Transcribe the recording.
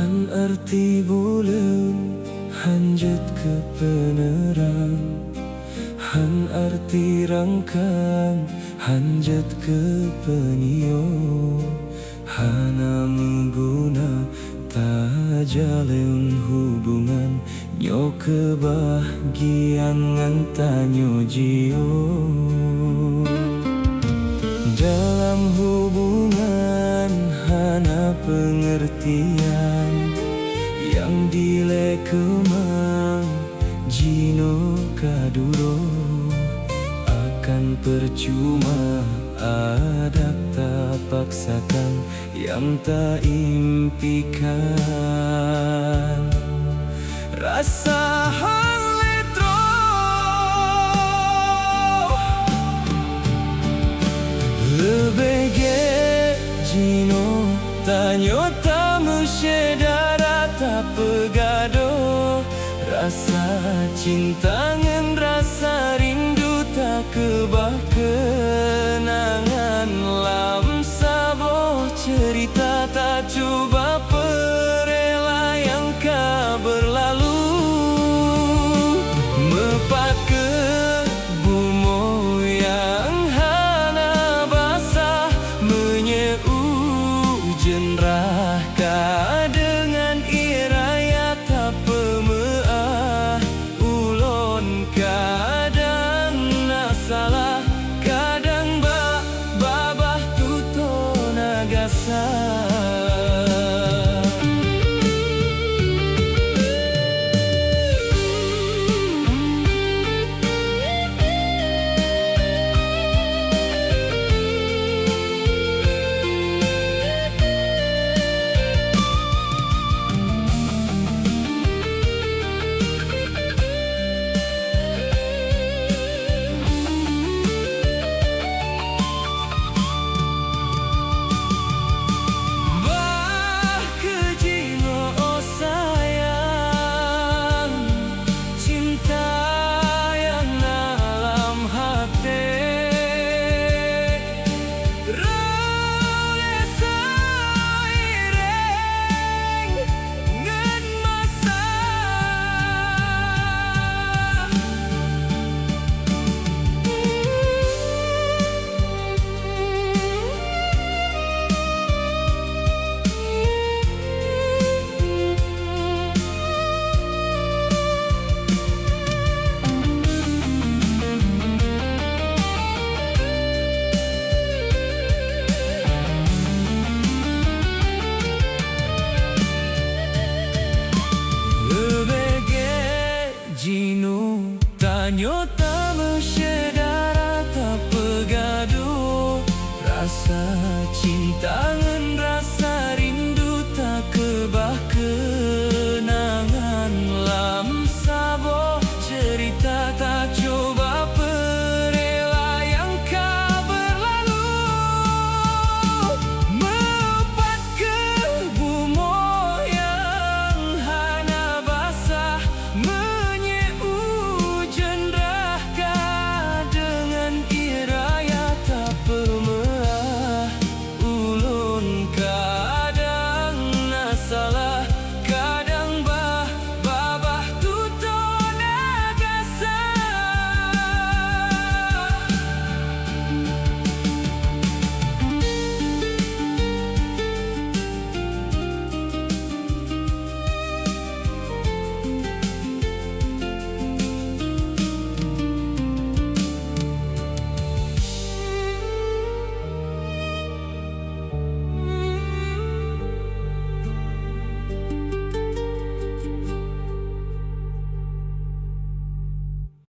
Han erti bulan, hanjat ke penerang. Han arti rangkang, hanjat ke penio. Hana mengguna tak jalin hubungan, nyo kebahagiaan ngantanyo jio. Dalam hubungan hana pengertian, yang dilekemang jino kaduro. Akan percuma ada tak paksakan, yang tak impikan. Rasa haletro lebege jino tanyo tamu syedara tak pegado. Rasa cinta ngan rasa rindu tak kebahkan.